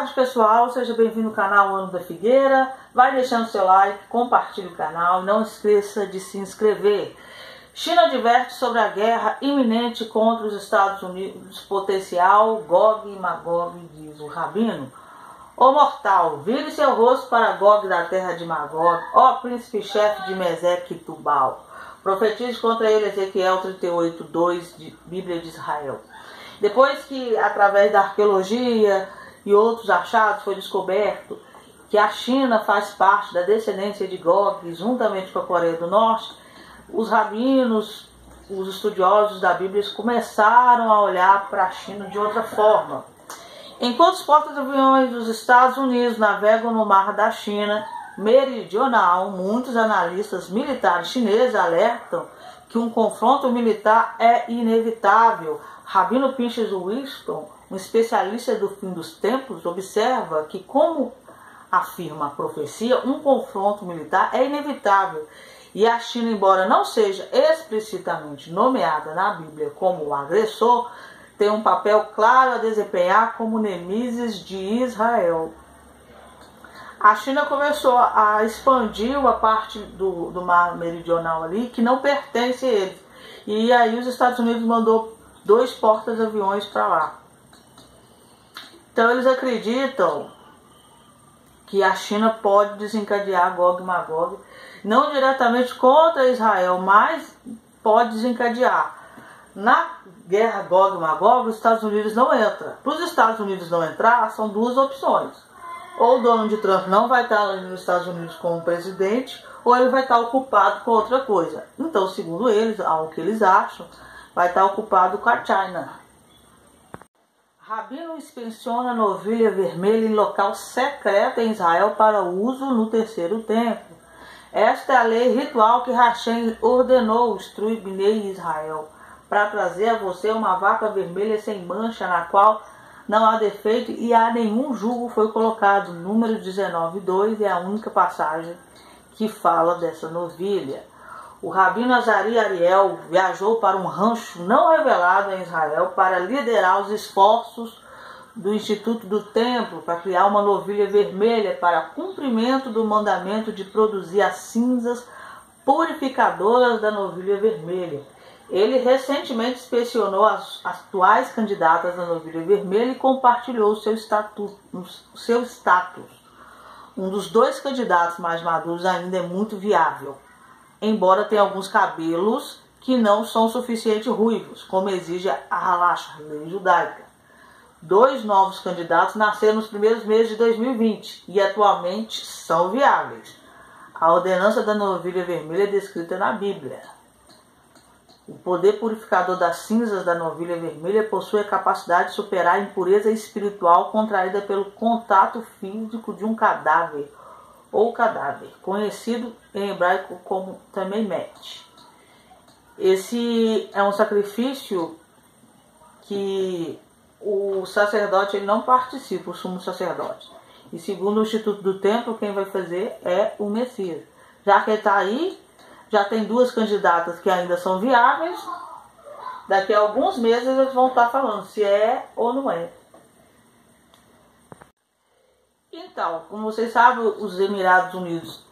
tarde, pessoal, seja bem-vindo ao canal Ano da Figueira. Vai deixando seu like, compartilhe o canal e não esqueça de se inscrever. China adverte sobre a guerra iminente contra os Estados Unidos, potencial Gog e Magog, diz o Rabino. Ó mortal, vire seu rosto para Gog da terra de Magog, ó príncipe-chefe de Meseque e Tubal. Profetize contra ele Ezequiel 38:2, de Bíblia de Israel. Depois que, através da arqueologia e outros achados, foi descoberto que a China faz parte da descendência de Gog, juntamente com a Coreia do Norte, os rabinos, os estudiosos da Bíblia, começaram a olhar para a China de outra forma. Enquanto os porta-aviões dos Estados Unidos navegam no mar da China meridional, muitos analistas militares chineses alertam que um confronto militar é inevitável. Rabino Pinchas Whiston, um especialista do fim dos tempos, observa que, como afirma a profecia, um confronto militar é inevitável. E a China, embora não seja explicitamente nomeada na Bíblia como o agressor, tem um papel claro a desempenhar como Nêmesis de Israel. A China começou a expandir a parte do mar meridional ali, que não pertence a eles. E aí os Estados Unidos mandou 2 porta-aviões para lá. Então eles acreditam que a China pode desencadear Gog e Magog, não diretamente contra Israel, mas pode desencadear. Na guerra Gog e Magog, os Estados Unidos não entram. Para os Estados Unidos não entrar, são 2 opções. Ou o Donald Trump não vai estar ali nos Estados Unidos como presidente, ou ele vai estar ocupado com outra coisa. Então, segundo eles, ao que eles acham, vai estar ocupado com a China. Rabino inspeciona novilha vermelha em local secreto em Israel para uso no terceiro templo. Esta é a lei ritual que Hashem ordenou instruir Bnei Israel, para trazer a você uma vaca vermelha sem mancha, na qual não há defeito e a nenhum jugo foi colocado. Número 19:2 é a única passagem que fala dessa novilha. O Rabino Azari Ariel viajou para um rancho não revelado em Israel para liderar os esforços do Instituto do Templo para criar uma novilha vermelha para cumprimento do mandamento de produzir as cinzas purificadoras da novilha vermelha. Ele recentemente inspecionou as atuais candidatas da novilha vermelha e compartilhou o seu status. Um dos 2 candidatos mais maduros ainda é muito viável, embora tenha alguns cabelos que não são suficientemente ruivos, como exige a Halacha, a lei judaica. 2 novos candidatos nasceram nos primeiros meses de 2020 e atualmente são viáveis. A ordenança da novilha vermelha é descrita na Bíblia. O poder purificador das cinzas da novilha vermelha possui a capacidade de superar a impureza espiritual contraída pelo contato físico de um cadáver, ou cadáver, conhecido em hebraico como também met. Esse é um sacrifício que o sacerdote ele não participa, o sumo sacerdote. E segundo o Instituto do Templo, quem vai fazer é o Messias. Já que ele está aí, já tem 2 candidatas que ainda são viáveis. Daqui a alguns meses eles vão estar falando se é ou não é. Então, como vocês sabem, os Emirados Unidos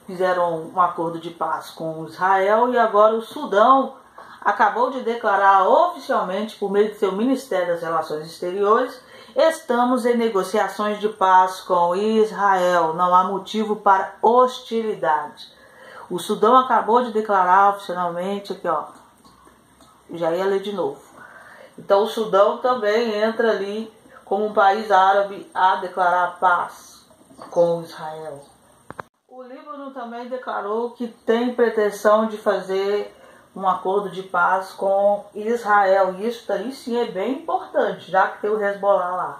fizeram um acordo de paz com Israel e agora o Sudão acabou de declarar oficialmente, por meio de seu Ministério das Relações Exteriores, estamos em negociações de paz com Israel. Não há motivo para hostilidade. O Sudão acabou de declarar oficialmente, aqui ó, já ia ler de novo. Então o Sudão também entra ali como um país árabe a declarar paz com Israel. O Líbano também declarou que tem pretensão de fazer um acordo de paz com Israel. E isso daí sim é bem importante, já que tem o Hezbollah lá.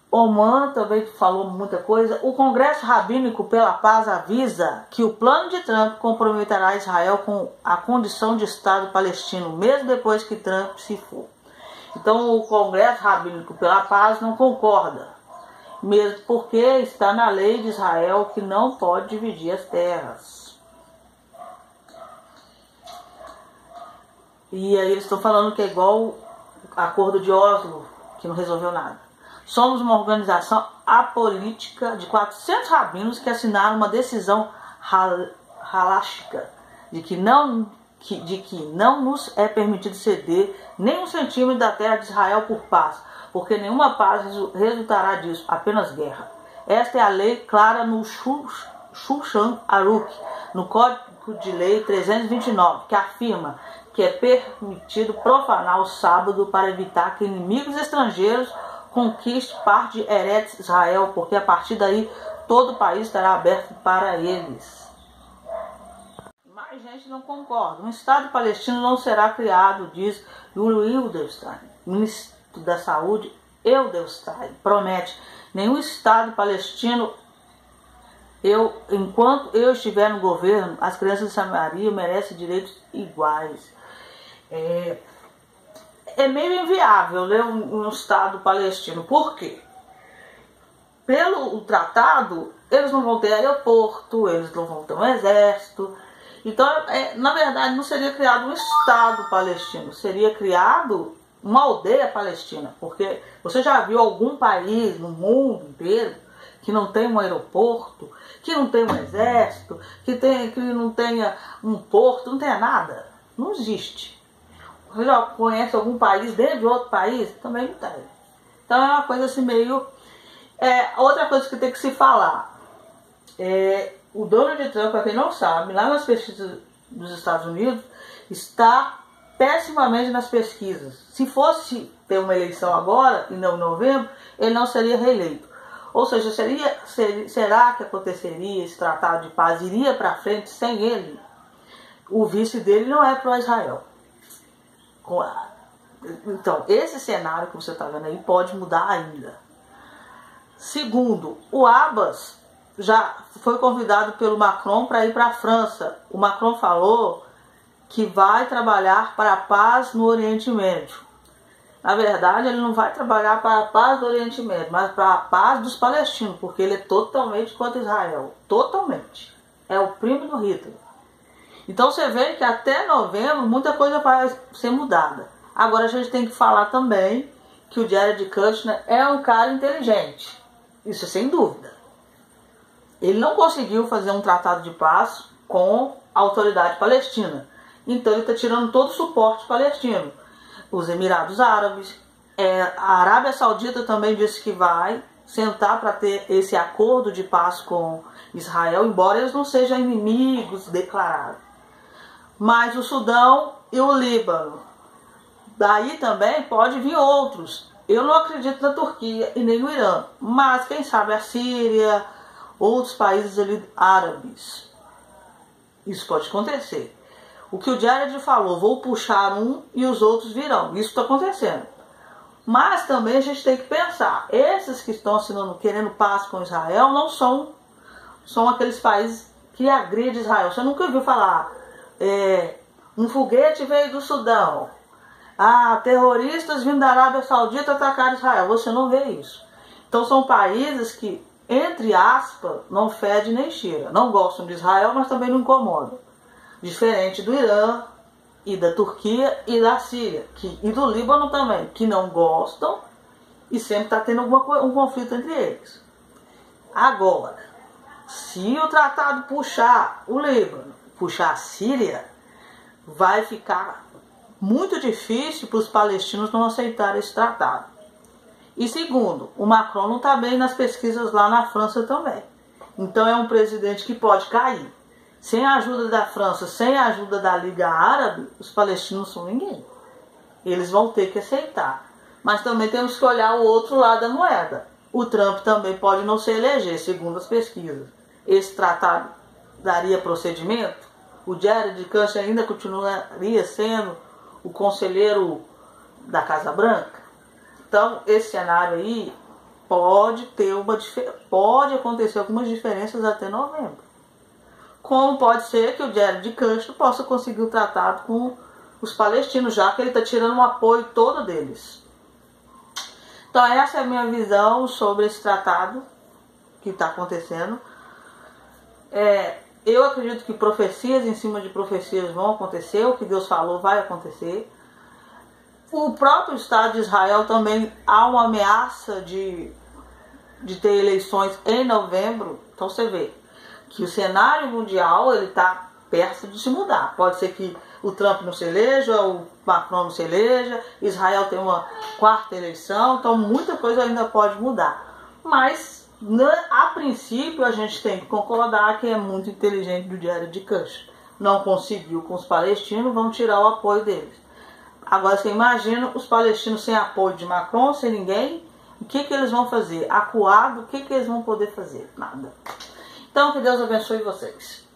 Oman também falou muita coisa. O Congresso Rabínico pela Paz avisa que o plano de Trump comprometerá Israel com a condição de Estado palestino, mesmo depois que Trump se for. Então o Congresso Rabínico pela Paz não concorda, mesmo porque está na lei de Israel que não pode dividir as terras. E aí eles estão falando que é igual o acordo de Oslo, que não resolveu nada. Somos uma organização apolítica de 400 rabinos que assinaram uma decisão halástica de que não nos é permitido ceder nem 1 centímetro da terra de Israel por paz, porque nenhuma paz resultará disso, apenas guerra. Esta é a lei clara no Shulchan Aruch, no Código de Lei 329, que afirma que é permitido profanar o sábado para evitar que inimigos estrangeiros conquistem parte de Eretz Israel, porque a partir daí todo o país estará aberto para eles. Mas gente não concorda. Um Estado palestino não será criado, diz Yuri Edelstein, ministro da Saúde. Edelstein promete: nenhum Estado palestino, enquanto eu estiver no governo, as crianças de Samaria merecem direitos iguais. É meio inviável, né, um Estado palestino. Por quê? Pelo tratado, eles não vão ter aeroporto, eles não vão ter um exército. Então, na verdade, não seria criado um Estado palestino, seria criado uma aldeia palestina. Porque você já viu algum país no mundo inteiro que não tem um aeroporto, que não tem um exército, que não tenha um porto, não tenha nada? Não existe. Você já conhece algum país dentro de outro país? Também não tem. Então é uma coisa assim meio... outra coisa que tem que se falar. O Donald Trump, para quem não sabe, lá nas pesquisas dos Estados Unidos, está pessimamente nas pesquisas. Se fosse ter uma eleição agora, e não em novembro, ele não seria reeleito. Ou seja, será que aconteceria esse tratado de paz, iria para frente sem ele? O vice dele não é pró-Israel. Então, esse cenário que você está vendo aí pode mudar ainda. Segundo, o Abbas já foi convidado pelo Macron para ir para a França. O Macron falou que vai trabalhar para a paz no Oriente Médio. Na verdade, ele não vai trabalhar para a paz do Oriente Médio, mas para a paz dos palestinos, porque ele é totalmente contra Israel. Totalmente. É o primo do Hitler. Então você vê que até novembro muita coisa vai ser mudada. Agora a gente tem que falar também que o Jared Kushner é um cara inteligente. Isso sem dúvida. Ele não conseguiu fazer um tratado de paz com a autoridade palestina. Então ele está tirando todo o suporte palestino. Os Emirados Árabes, a Arábia Saudita também disse que vai sentar para ter esse acordo de paz com Israel, embora eles não sejam inimigos declarados. Mas o Sudão e o Líbano. Daí também pode vir outros. Eu não acredito na Turquia e nem no Irã, mas quem sabe a Síria, outros países ali árabes. Isso pode acontecer. O que o Jared falou, vou puxar um e os outros virão. Isso está acontecendo. Mas também a gente tem que pensar, esses que estão assinando, querendo paz com Israel, não são aqueles países que agridem Israel. Você nunca ouviu falar, um foguete veio do Sudão, terroristas vindo da Arábia Saudita atacar Israel. Você não vê isso. Então são países que, entre aspas, não fede nem cheira. Não gostam de Israel, mas também não incomodam. Diferente do Irã e da Turquia e da Síria, e do Líbano também, que não gostam e sempre está tendo um conflito entre eles. Agora, se o tratado puxar o Líbano, puxar a Síria, vai ficar muito difícil para os palestinos não aceitarem esse tratado. E segundo, o Macron não está bem nas pesquisas lá na França também. Então é um presidente que pode cair. Sem a ajuda da França, sem a ajuda da Liga Árabe, os palestinos não são ninguém. Eles vão ter que aceitar. Mas também temos que olhar o outro lado da moeda. O Trump também pode não se eleger, segundo as pesquisas. Esse tratado daria procedimento? O Jared Kushner ainda continuaria sendo o conselheiro da Casa Branca? Então, esse cenário aí pode acontecer algumas diferenças até novembro. Como pode ser que o Jared Kushner possa conseguir o tratado com os palestinos, já que ele está tirando o apoio todo deles. Então essa é a minha visão sobre esse tratado que está acontecendo. Eu acredito que profecias em cima de profecias vão acontecer, o que Deus falou vai acontecer. O próprio Estado de Israel também há uma ameaça de ter eleições em novembro. Então você vê que o cenário mundial está perto de se mudar. Pode ser que o Trump não se eleja, o Macron não se eleja, Israel tem uma quarta eleição, então muita coisa ainda pode mudar. Mas, a princípio, a gente tem que concordar que é muito inteligente do Jared Kushner. Não conseguiu com os palestinos, vão tirar o apoio deles. Agora você imagina os palestinos sem apoio de Macron, sem ninguém, o que eles vão fazer? Acuado, o que eles vão poder fazer? Nada. Então que Deus abençoe vocês.